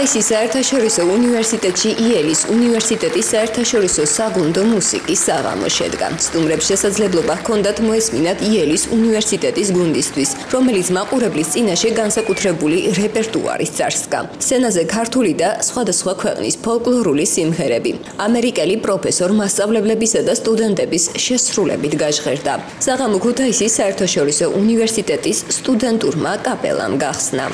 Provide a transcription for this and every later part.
ქუთაისის საერთაშორისო უნივერსიტეტში იელის უნივერსიტეტის საერთაშორისო საგუნდო მუსიკის საღამო შედგა. სტუმრებს შესაძლებლობა ჰქონდათ მოესმინათ იელის უნივერსიტეტის გუნდისთვის, რომელიც მაყურებლის წინაშე განსაკუთრებული რეპერტუარის წარსდგა. სცენაზე ქართული და სხვადასხვა ქვეყნის ფოლკლორული სიმღერები. ამერიკელი პროფესორ მასწავლებლებისა და სტუდენტების შესრულებით გაჟღერდა. საღამო ქუთაისის საერთაშორისო უნივერსიტეტის სტუდენტურმა კაპელამ გახსნა.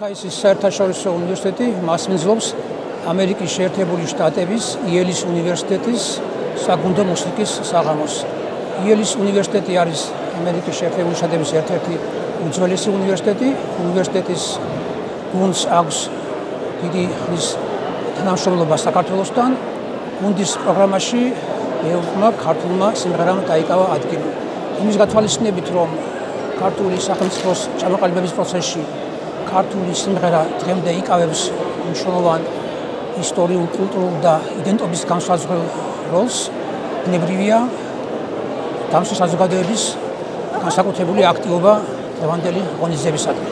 ქუთაისის საერთაშორისო უნივერსიტეტი მასპინძლობს ამერიკის შეერთებული შტატების იელის უნივერსიტეტის საგუნდო მუსიკის საღამოს. იელის უნივერსიტეტი არის ამერიკის შეერთებული შტატების ერთ-ერთი უძველესი უნივერსიტეტი. უნივერსიტეტის გუნდს აქვს დიდი ხნის თანამშრომლობა საქართველოსთან. გუნდის პროგრამაში ბევრმა ქართულმა სიმღერამ დაიკავა ადგილი. იმის გათვალისწინებით, რომ ქართული სახელმწიფოს ჩამოყალიბების პროცესში ქართული სიმღერა დღემდე იკავებს მნიშვნელოვან ისტორიულ, კულტურულ და იდენტობის განსაზღვრელ როლს, ბუნებრივია დამსვე საზოგადოების განსაკუთრებული აქტივობა დღევანდელი ღონისძიებისადმი.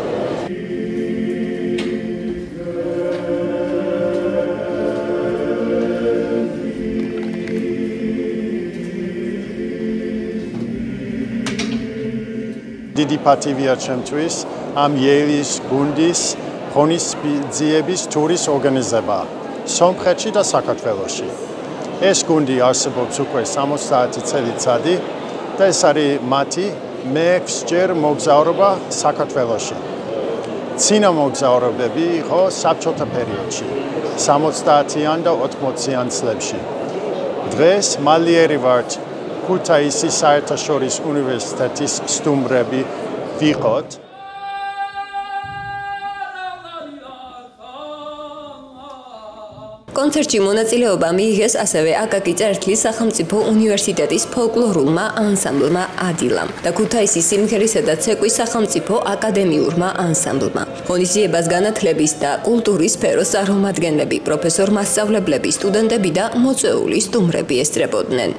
დიდი პატივია ჩემთვის ამ იელის გუნდის ღონისძიების ტურის ორგანიზება სომხეთში და საქართველოში. ეს გუნდი არსებობს უკვე 70 წელიწადი და ეს არის მათი მეექვსჯერ მოგზაურობა საქართველოში. წინა მოგზაურობები იყო საბჭოთა პერიოდში, 70-იან და 80-იან წლებში. დღეს მალიერი ვართ ქუთაისის საერთაშორისო უნივერსიტეტის სტუმრები ვიყოთ. კონცერტში მონაწილეობა მიიღეს ასევე აკაკი წერეთლის სახელმწიფო უნივერსიტეტის ფოლკლორულმა ანსამბლმა ადილამ და ქუთაისის სიმღერისა და ცეკვის სახელმწიფო აკადემიურმა ანსამბლმა. ღონისძიებას განათლების და კულტურის სფეროს წარმომადგენლები, პროფესორ მასწავლებლები, სტუდენტები და მოწვეული სტუმრები ესწრებოდნენ.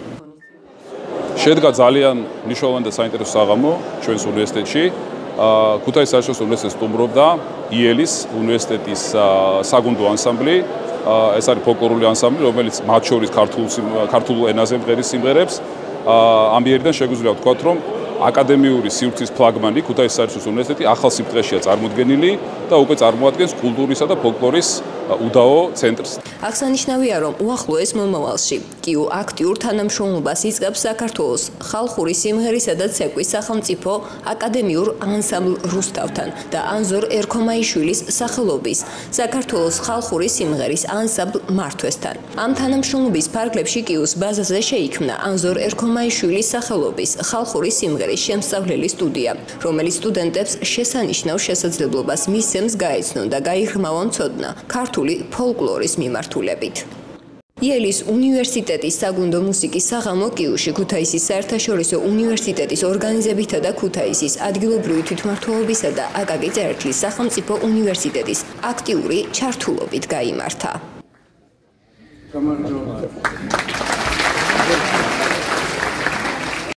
შედგა ძალიან მნიშვნელოვანი და საინტერესო საღამო ჩვენს უნივერსიტეტში. ქუთაისის საერთაშორისო უნივერსიტეტს სტუმრობდა იელის უნივერსიტეტის საგუნდო ანსამბლი. ეს არის ფოლკლორული ანსამბლი, რომელიც მათ შორის ქართულ ენაზე მღერის სიმღერებს. ამიერიდან შეგვიძლია ვთქვათ, რომ აკადემიური სივრცის ფლაგმანი ქუთაისის საერთაშორისო უნივერსიტეტი ახალ სიმღერაშია წარმოდგენილი და უკვე წარმოადგენს კულტურისა და ფოლკლორის უდაო ცენტრს. აღსანიშნავია, რომ უახლოეს მომავალში კიუ აქტიურ თანამშრომლობას იწყებს საქართველოს ხალხური სიმღერისა და ცეკვის სახელმწიფო აკადემიურ ანსამბლ რუსთავთან და ანზორ ერქომაიშვილის სახელობის საქართველოს ხალხური სიმღერის ანსამბლ მართვესთან. ამ თანამშრომლობის ფარგლებში კიუს ბაზაზე შეიქმნა ანზორ ერქომაიშვილის სახელობის ხალხური სიმღერის შემსწავლელი სტუდია, რომელიც სტუდენტებს შესანიშნავ შესაძლებლობას მისცემს გაეცნონ და გაიღრმავონ ცოდნა ქართული ფოლკლორის მიმართულებით. იელის უნივერსიტეტის საგუნდო მუსიკის საღამო კიუში ქუთაისის საერთაშორისო უნივერსიტეტის ორგანიზებითა და ქუთაისის ადგილობრივი თვითმმართველობისა და აკაკი წერეთლის სახელმწიფო უნივერსიტეტის აქტიური ჩართულობით გაიმართა.